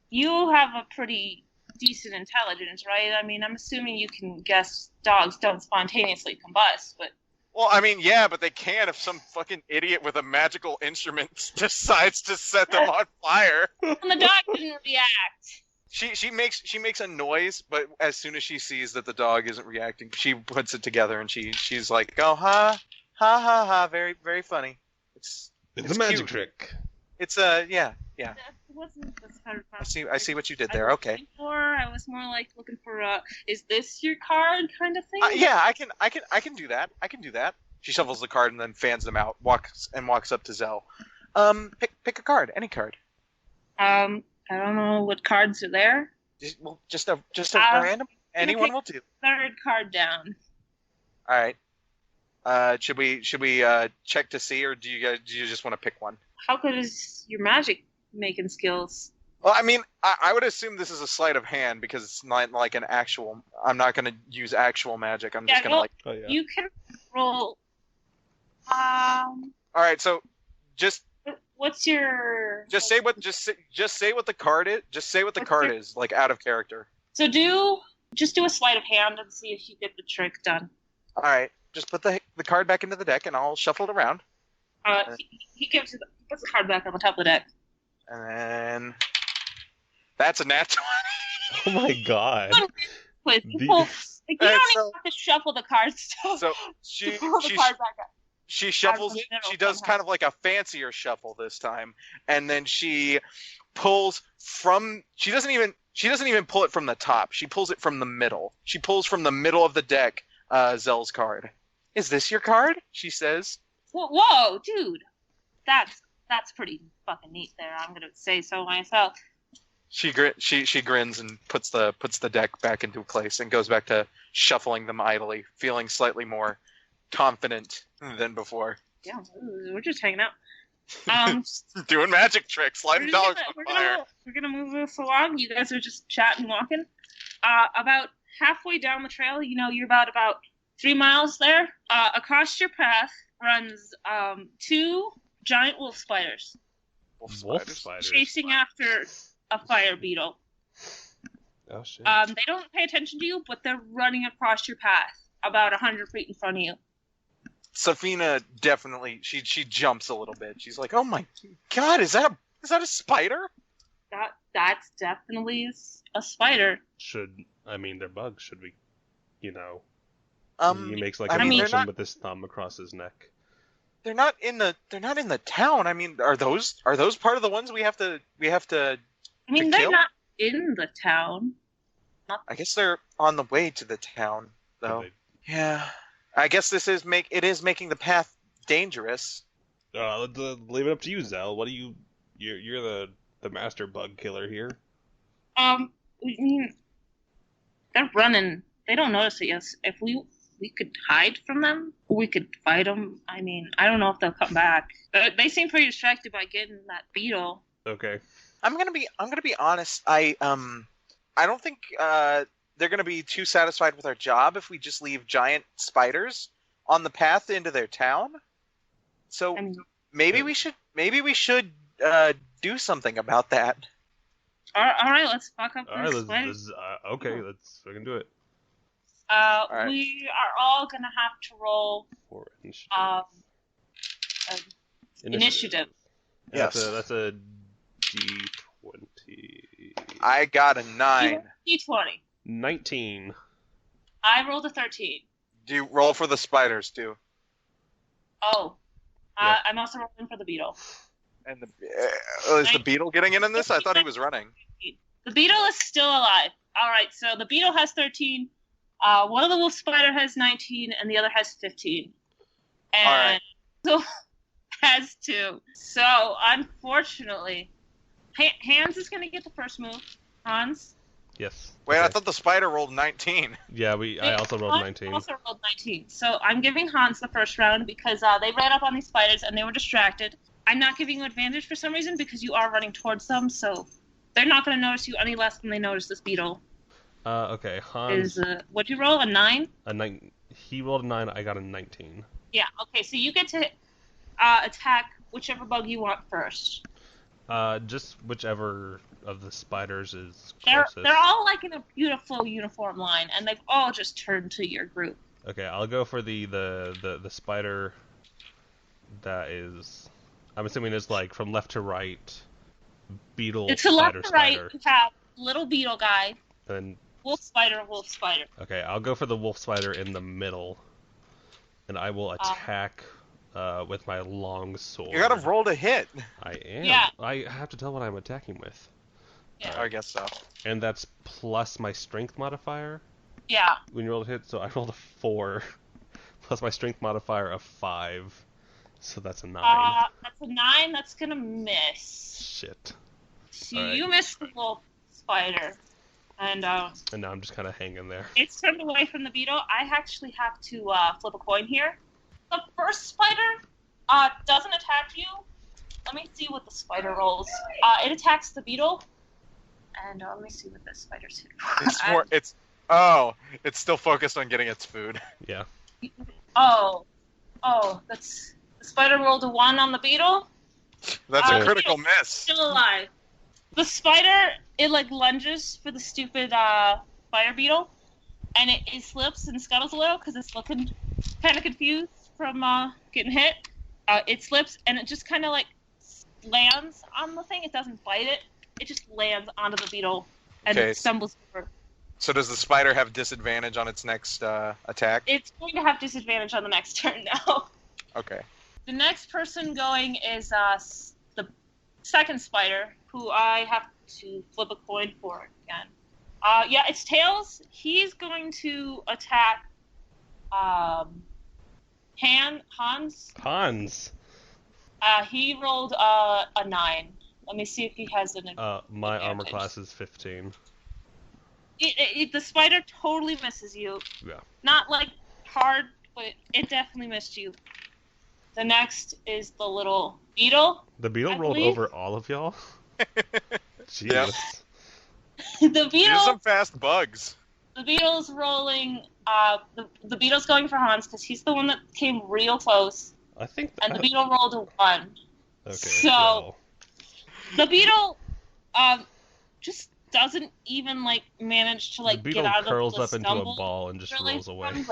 you have a pretty decent intelligence, right? I mean, I'm assuming you can guess dogs don't spontaneously combust, but... Well, I mean, yeah, but they can if some fucking idiot with a magical instrument decides to set them on fire. And the dog didn't react. She makes a noise, but as soon as she sees that the dog isn't reacting, she puts it together and she's like, "Oh, ha ha, very very funny." It's a magic cute. trick. It's yeah. It wasn't this hard. I see what you did there. Okay. I was more like looking for is this your card kind of thing? Yeah, I can do that. I can do that. She shuffles the card and then fans them out. Walks up to Zel. Pick a card, any card. I don't know what cards are there. Just a random. Anyone will do. Third card down. All right. Should we check to see, or do you just want to pick one? How good is your magic making skills? Well, I mean, I would assume this is a sleight of hand because it's not like an actual. I'm not going to use actual magic. I'm just going to like. Oh, yeah. You can roll. All right, so just. What's your? Just say what the card is. Just say what the card is, like out of character. So just do a sleight of hand and see if you get the trick done. All right, just put the card back into the deck and I'll shuffle it around. He puts the card back on the top of the deck. And then that's a nat 20. Oh my god. You don't even have to shuffle the cards. So she shuffles it. She does kind of like a fancier shuffle this time, and then she pulls from. She doesn't even pull it from the top. She pulls it from the middle. She pulls from the middle of the deck. Zel's card. Is this your card? She says. Whoa, dude, that's pretty fucking neat. There, I'm gonna say so myself. She grins and puts the deck back into place and goes back to shuffling them idly, feeling slightly more confident than before. Yeah, we're just hanging out. Doing magic tricks, lighting dogs on fire. We're gonna move this along. You guys are just chatting, walking. About halfway down the trail, you're about 3 miles there. Across your path runs two giant wolf spiders Wolf spiders. chasing after a fire beetle. Oh shit. They don't pay attention to you, but they're running across your path about 100 feet in front of you. Sapphina definitely she jumps a little bit. She's like, "Oh my god, is that a spider?" That's definitely a spider. They're bugs. Should we, you know? He makes like I a mean, motion with his thumb across his neck. They're not in the town. I mean, are those part of the ones we have to I mean, to they're kill? not in the town. I guess they're on the way to the town, though. Yeah. I guess it is making the path dangerous. Leave it up to you, Zel. What do you? You're the master bug killer here. I mean, they're running. They don't notice it yet. If we could hide from them, we could fight them. I mean, I don't know if they'll come back. They seem pretty distracted by getting that beetle. Okay. I'm gonna be honest. I don't think they're gonna be too satisfied with our job if we just leave giant spiders on the path into their town. So I mean, maybe we should do something about that. all right, let's fuck up All this right. spiders. Okay. Let's fucking do it. Right. We are all gonna have to roll For initiative. initiative. Yes. That's a D20. I got a 9. D20. 19. I rolled a 13. Do you roll for the spiders too? Oh. Yeah. I'm also rolling for the beetle. And is the beetle getting in this? I thought he was running. The beetle is still alive. All right, so the beetle has 13. One of the wolf spider has 19, and the other has 15. And so has 2. So unfortunately, Hanz is going to get the first move. Hans. Yes. Wait, Okay. I thought the spider rolled 19. Yeah, I also rolled 19. I also rolled 19. So I'm giving Hans the first round because they ran up on these spiders and they were distracted. I'm not giving you advantage for some reason because you are running towards them, so they're not going to notice you any less than they notice this beetle. Okay, Hans. What'd you roll? A 9? A 9. He rolled a 9. I got a 19. Yeah. Okay. So you get to attack whichever bug you want first. Just whichever of the spiders is They're closest. all like in a beautiful uniform line, and they've all just turned to your group. Okay, I'll go for the spider that is. I'm assuming it's like from left to right. Beetle. To left spider, to right, spider. you have little beetle guy, And wolf spider, wolf spider. okay, I'll go for the wolf spider in the middle, and I will attack with my long sword. You gotta roll to hit. I am. Yeah. I have to tell what I'm attacking with. Yeah. I guess so. And that's plus my strength modifier Yeah. when you roll a hit. So I rolled a 4 plus my strength modifier of 5. So that's a 9. That's a 9. That's gonna miss. Shit. So All right. you missed the wolf spider, and And now I'm just kind of hanging there. it's turned away from the beetle. I actually have to flip a coin here. The first spider doesn't attack you. Let me see what the spider rolls. It attacks the beetle. And let me see what this spider's hit. It's still focused on getting its food. Yeah. Oh, that's the spider rolled a 1 on the beetle. That's a the critical beetle's miss. Still alive. The spider like lunges for the stupid fire beetle, and it slips and scuttles a little because it's looking kind of confused from getting hit. It slips and it just kind of like lands on the thing. It doesn't bite it. It just lands onto the beetle and Okay. it stumbles over. So does the spider have disadvantage on its next attack? It's going to have disadvantage on the next turn now. Okay. The next person going is the second spider, who I have to flip a coin for again. Yeah, it's Tails. He's going to attack Hanz. Hans. He rolled a 9. Let me see if he has an My armor advantage. class is 15. The spider totally misses you. Yeah. Not like hard, but it definitely missed you. The next is the little beetle. The beetle I rolled believe- over all of y'all? Jesus. Yep. The Use beetle. some fast bugs. The beetle's rolling. The beetle's going for Hans because he's the one that came real close, I think and the beetle rolled a 1. Okay. So the beetle, just doesn't even like manage to the like beetle get out curls of the up into a stumble ball and just really rolls away. from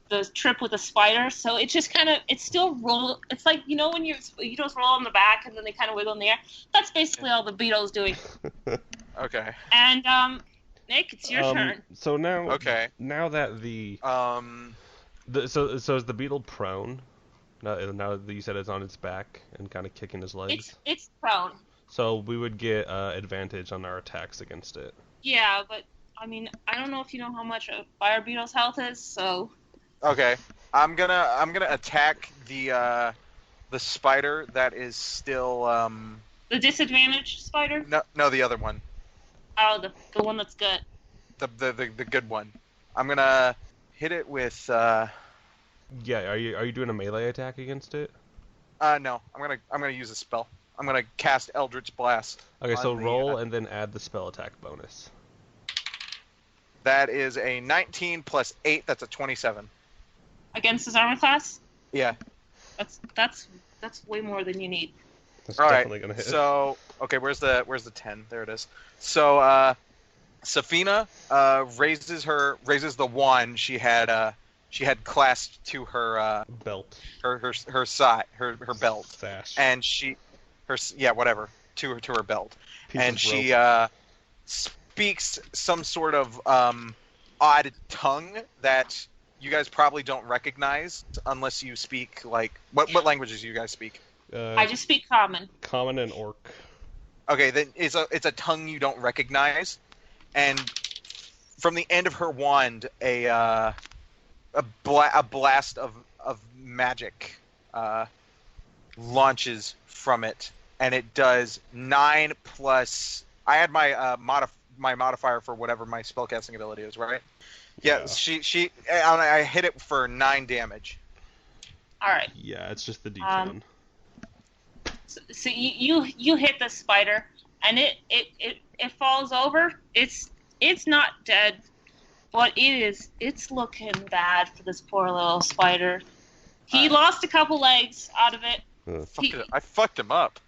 the trip with the spider. So it just kind of it's still roll. It's like when you just roll on the back and then they kind of wiggle in the air. That's basically all the beetle's doing. Okay. And Nick, it's your turn. So now, Okay. now that so is the beetle prone? Now that you said it's on its back and kind of kicking his legs. It's prone. So we would get advantage on our attacks against it. Yeah, but I mean, I don't know if you know how much a fire beetle's health is, so. Okay. I'm gonna attack the spider that is still The disadvantaged spider? No, the other one. Oh, the one that's good. The good one. I'm gonna hit it with Yeah, are you doing a melee attack against it? no. I'm gonna use a spell. I'm gonna cast Eldritch Blast. Okay, so on the, roll and then add the spell attack bonus. That is a 19 plus 8. That's a 27. Against his armor class? Yeah. That's way more than you need. That's All definitely right. gonna hit. So okay, where's the 10? There it is. So Sapphina raises the wand she had clasped to her belt. her side her belt. Sash. And whatever to her belt. Piece and of she rope. speaks some sort of odd tongue that you guys probably don't recognize unless you speak like what languages do you guys speak? I just speak common. Common and orc. Okay, then it's a tongue you don't recognize, and from the end of her wand, a blast of magic launches from it, and it does 9 plus. I had my my modifier for whatever my spellcasting ability is, right? Yeah. I hit it for 9 damage. All right. Yeah, it's just the D10. So you hit the spider, and it falls over. It's not dead, but it's looking bad for this poor little spider. He lost a couple legs out of it. I fucked him up.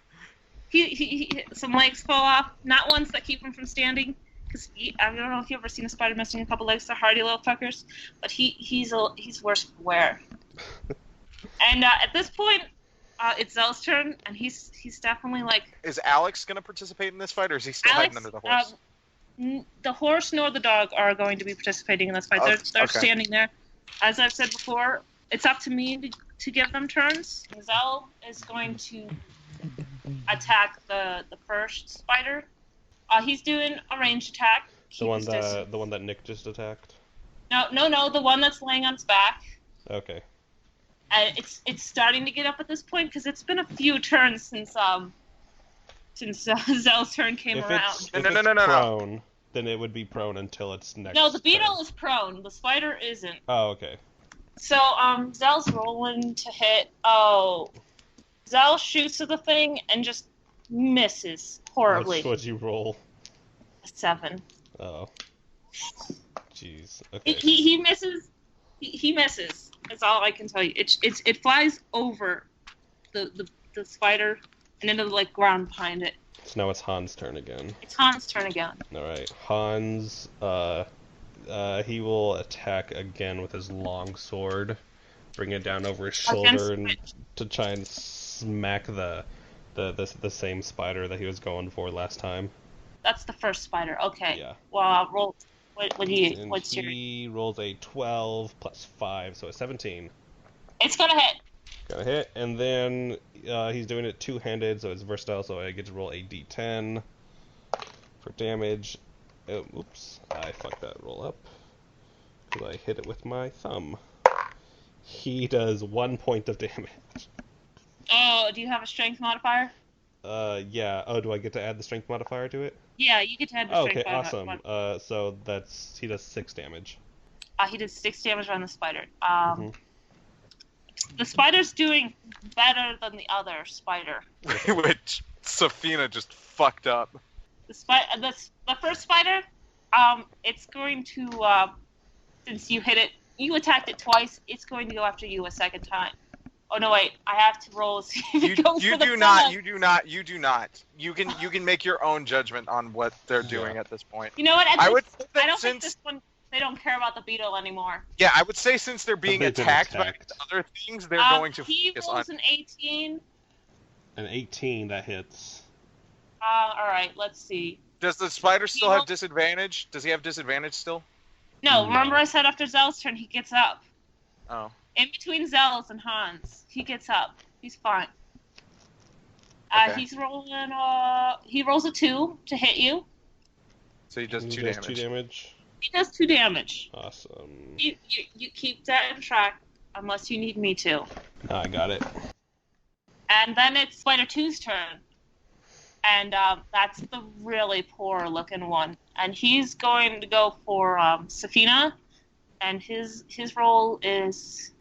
He some legs fall off, not ones that keep him from standing. Because I don't know if you've ever seen a spider missing a couple legs. They're hardy little fuckers, but he's worse for wear. And at this point, it's Zel's turn, and he's definitely like. Is Alex gonna participate in this fight, or is he still hiding under the horse? The horse nor the dog are going to be participating in this fight. They're standing there. As I've said before, it's up to me to give them turns. Zel is going to attack the first spider. He's doing a ranged attack. The one that Nick just attacked? No, the one that's laying on its back. Okay. And it's starting to get up at this point because it's been a few turns since Zel's turn came around. If it's prone, then it would be prone until its next. No, the beetle turn. is prone. The spider isn't. Oh, okay. So Zel's rolling to hit. Oh, Zel shoots at the thing and just misses horribly. What'd you roll? A 7. Oh. Jeez. Okay. He misses. He misses. That's all I can tell you. It flies over the spider and into the like ground behind it. So now it's Hans' turn again. It's Hans' turn again. All right, Hans. He will attack again with his long sword, bring it down over his shoulder, and to try and smack the same spider that he was going for last time. That's the first spider. Okay. Yeah. Well, roll. What's your? He rolls a 12 plus 5, so a 17. It's gonna hit. Gonna hit, and then he's doing it two-handed, so it's versatile. So I get to roll a d10 for damage. Oh, oops, I fucked that roll up because I hit it with my thumb. He does 1 point of damage. Oh, do you have a strength modifier? Yeah. Oh, do I get to add the strength modifier to it? Yeah, you get to add the strength awesome. modifier. So he does 6 damage. He did 6 damage on the spider. The spider's doing better than the other spider. Which Sapphina just fucked up. The first spider, it's going to, since you hit it, you attacked it twice, it's going to go after you a second time. Oh no, wait! I have to roll. See if You, it goes you for the do not. fellow. You do not. You do not. You can make your own judgment on what they're doing at this point. You know what? I would say I that don't think since this one. They don't care about the beetle anymore. yeah, I would say since they're being they've been attacked by attacked. other things, they're going to He focus on. rolls an 18. An 18 that hits. All right. Let's see. Does the spider still He have rolled- disadvantage? Does he have disadvantage still? No, No. remember I said after Zel's turn he gets up. Oh. In between Zel's and Hanz, he gets up. He's fine. Okay. He's rolling. He rolls a 2 to hit you. So he does He 2 does damage. 2 damage. He does 2 damage. Awesome. You keep that in track unless you need me to. I got it. And then it's Spider 2's turn. And that's the really poor looking one. And he's going to go for Sapphina. And his roll is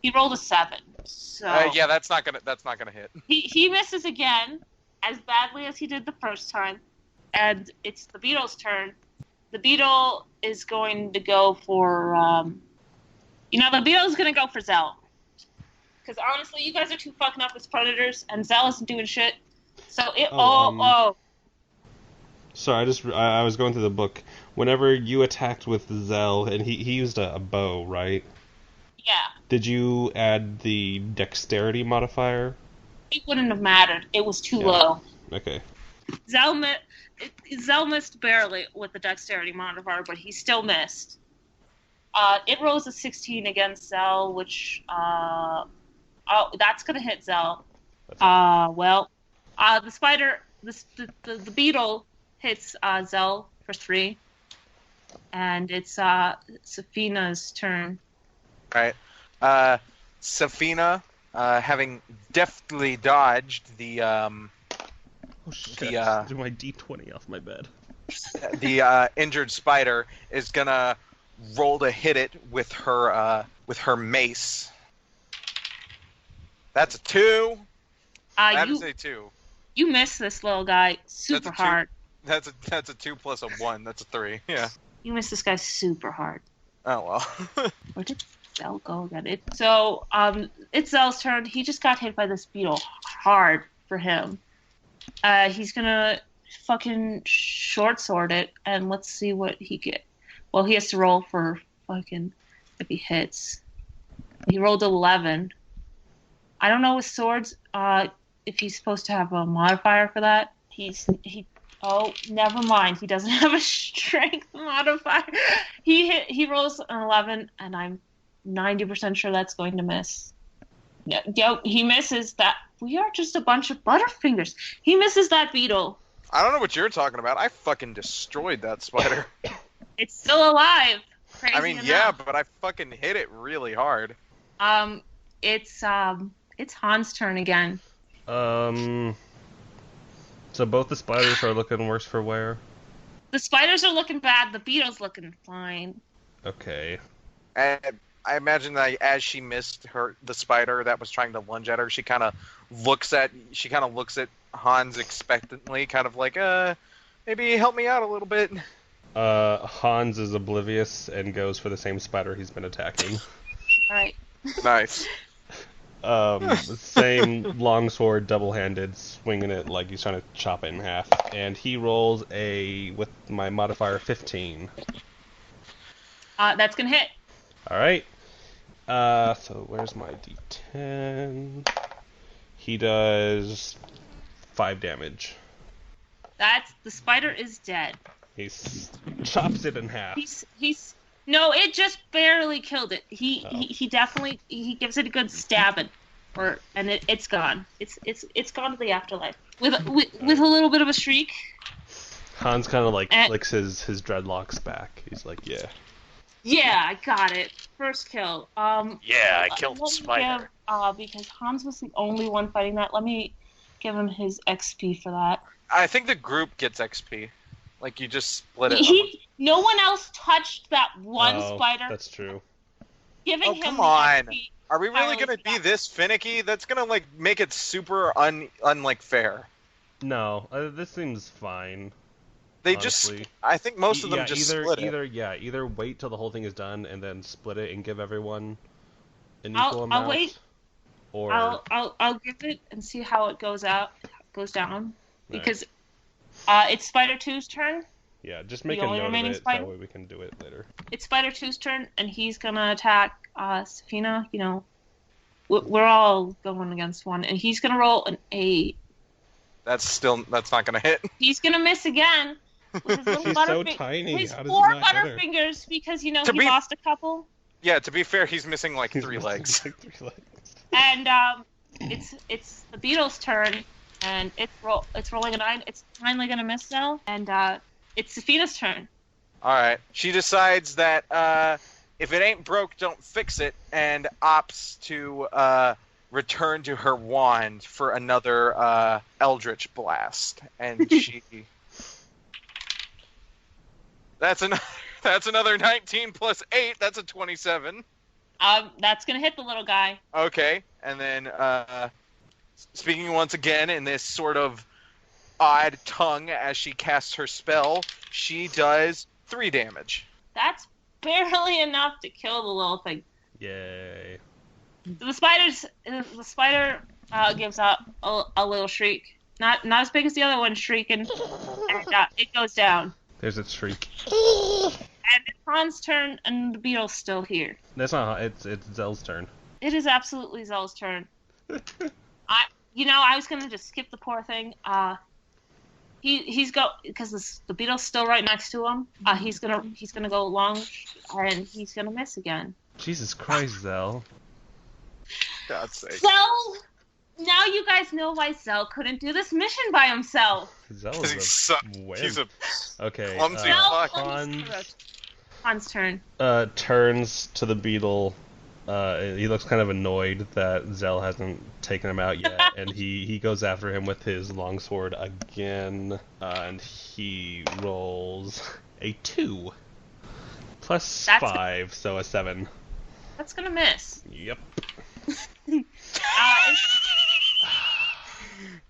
he rolled a 7. So Yeah, that's not gonna hit. he misses again, as badly as he did the first time. And it's the beetle's turn. The beetle is going to go for the beetle's going to go for Zel. Because honestly, you guys are too fucking up as predators, and Zel isn't doing shit. So it. Sorry, I was going through the book. Whenever you attacked with Zel, and he used a bow, right? Yeah. Did you add the dexterity modifier? It wouldn't have mattered. It was too Yeah. low. Okay. Zel missed barely with the dexterity modifier, but he still missed. It rolls a 16 against Zel, which that's gonna hit Zel. The spider, the beetle hits Zel for 3, and it's Sapphina's turn. Right. Sapphina, having deftly dodged the Oh shit! The, Do my D20 off my bed. injured spider, is gonna roll to hit it with her mace. That's a 2. That is a 2. You miss this little guy super That's a 2. hard. That's a 2 plus a 1. That's a 3. Yeah. You miss this guy super hard. Oh well. Where did Zel go again? It's Zel's turn. He just got hit by this beetle hard for him. He's gonna fucking short sword it, and let's see what he get. Well, he has to roll for fucking if he hits. He rolled 11. I don't know with swords if he's supposed to have a modifier for that. Oh, never mind. He doesn't have a strength modifier. He rolls an 11, and I'm 90% sure that's going to miss. Yo, he misses that. We are just a bunch of butterfingers. He misses that beetle. I don't know what you're talking about. I fucking destroyed that spider. It's still alive. Crazy I mean, enough. yeah, but I fucking hit it really hard. It's Han's turn again. So both the spiders are looking worse for wear. The spiders are looking bad. The beetle's looking fine. Okay. And I imagine that as she missed the spider that was trying to lunge at her, she kind of looks at Hanz expectantly, kind of like, maybe help me out a little bit. Hanz is oblivious and goes for the same spider he's been attacking. All right. Nice. Same longsword, double-handed, swinging it like he's trying to chop it in half. And he rolls with my modifier 15. That's gonna hit. All right. So where's my D10? He does 5 damage. The spider is dead. He chops it in half. No, it just barely killed it. He definitely gives it a good stabbing, and it's gone. It's gone to the afterlife with a little bit of a shriek. Hanz kind of flicks his dreadlocks back. He's like, yeah. Yeah, I got it. First kill. Yeah, I killed the spider. Because Hanz was the only one fighting that. Let me give him his XP for that. I think the group gets XP. Like, you just split it. No one else touched that one spider. That's true. Giving him come the on. XP. Are we really going to be this finicky? That's going to, make it super fair. No, this seems fine. They honestly. I think most of them just split it. Either wait till the whole thing is done and then split it and give everyone an equal amount. I'll wait. Or I'll give it and see how it goes down, because it's Spider 2's turn. yeah, just make the a only note of remaining it spider? that way we can do it later. It's Spider 2's turn, and he's gonna attack Sapphina. You know, we're all going against one, and he's gonna roll an 8. That's not gonna hit. He's gonna miss again. With his little She's so tiny. His How does 4 he not hit her? butterfingers, because he To be- lost a couple. Yeah, to be fair, he's missing like He's 3 missing, legs. like, 3 legs. And it's the beetle's turn, and it's rolling a 9. It's finally gonna miss Zel, and it's Sapphina's turn. All right. She decides that if it ain't broke, don't fix it, and opts to return to her wand for another Eldritch Blast, and she. That's another 19 plus 8. That's a 27. That's gonna hit the little guy. Okay, and then speaking once again in this sort of odd tongue as she casts her spell, she does 3 damage. That's barely enough to kill the little thing. Yay. The spider gives up a little shriek. Not as big as the other one shrieking, and it goes down. There's its shriek. And it's Han's turn, and the beetle's still here. That's not. It's Zel's turn. It is absolutely Zel's turn. I was gonna just skip the poor thing. Because the beetle's still right next to him. He's gonna go long, and he's gonna miss again. Jesus Christ, Zel. God's sake. Zel, now you guys know why Zel couldn't do this mission by himself. Zel Because is he's a wimp. a Okay. clumsy Zel, fuck. Han's turn. Turns to the beetle. He looks kind of annoyed that Zel hasn't taken him out yet, and he goes after him with his longsword again, and he rolls a 2 plus 5, so a 7. That's gonna miss. Yep.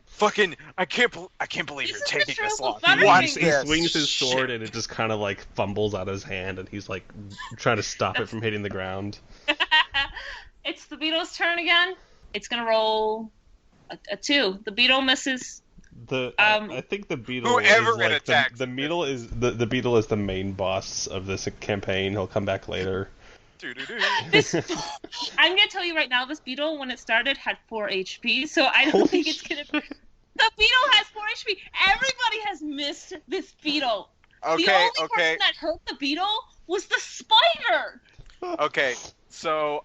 Fucking, I can't believe This you're is taking the this truth long. of Butterfingers. Watch He this. swings his sword, Shit. and it just kind of like fumbles out of his hand, and he's like trying to stop it from hitting the ground. It's the beetle's turn again. It's gonna roll a 2. The beetle misses. I think the beetle Whoever is it like attacks. the beetle is the beetle is the main boss of this campaign. He'll come back later. Doo-doo-doo. I'm gonna tell you right now, this beetle when it started had 4 HP, so I don't think it's gonna. The beetle has 4 HP. Everybody has missed this beetle. The Okay, only okay, person that hurt the beetle was the spider. okay. So,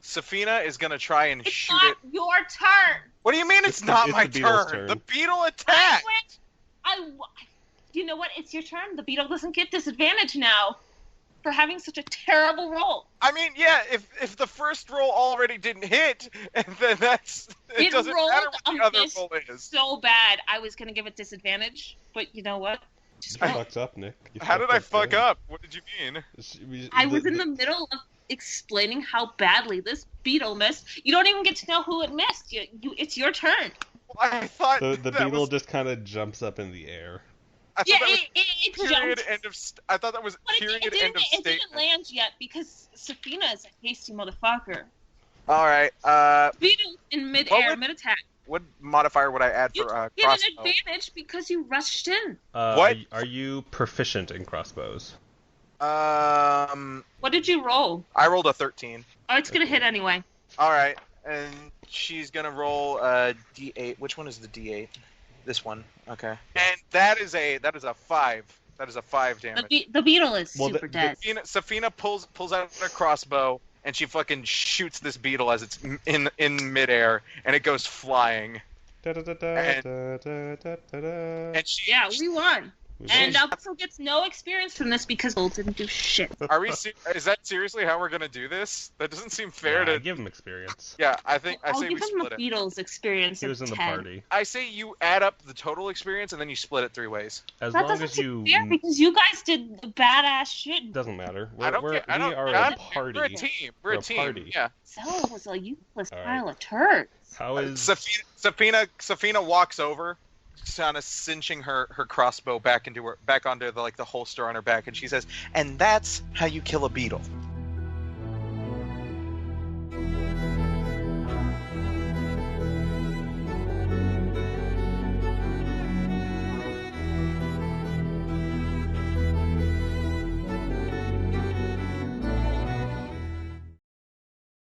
Sapphina is gonna try and It's shoot not it. your turn. What do you mean it's It's not the my beetle's turn? turn. The beetle I attacked. went. You know what? It's your turn. The beetle doesn't get disadvantage now for having such a terrible roll. I mean, yeah. If the first roll already didn't hit, and then it doesn't rolled matter what the a other miss roll is. so bad. I was gonna give it disadvantage, but you know what? Just You roll. fucked up, Nick. You How did fucked I fuck good. up? What did you mean? I was in the middle of explaining how badly this beetle missed. You don't even get to know who it missed. It's your turn. I thought The that beetle was, just kind of jumps up in the air. I thought Yeah, that was it period jumped. end of. I thought that was But period it end of didn't statement. land yet because Sapphina is a hasty motherfucker. All right. Beetle in What mid-air, would- mid-attack. What modifier would I add You for get crossbow? an advantage because you rushed in. What? Are you proficient in crossbows? What did you roll? I rolled a 13. Oh, it's gonna hit anyway. All right, and she's gonna roll a d8. Which one is the d8? This one. Okay. And that is a 5. That is a 5 damage. The beetle is Well, super dead. Sapphina pulls out her crossbow and she fucking shoots this beetle as it's in midair, and it goes flying. And she. Yeah, we won. We And won. also gets no experience from this because Gold didn't do shit. Are we? Is that seriously how we're gonna do this? That doesn't seem fair Yeah, to. give him experience. Yeah, I say I'll we give him split the it. Beatles experience. He was in of the 10. party. I say you add up the total experience and then you split it 3 ways. As That long doesn't as seem you fair because you guys did the badass shit. doesn't matter. I don't We care. I don't. are I a don't- party. We're a team. We're a team. party. Yeah. Zell was a useless All right. pile of turds. How is Sapphina walks over, kind of cinching her crossbow back onto the holster on her back, and she says, "And that's how you kill a beetle."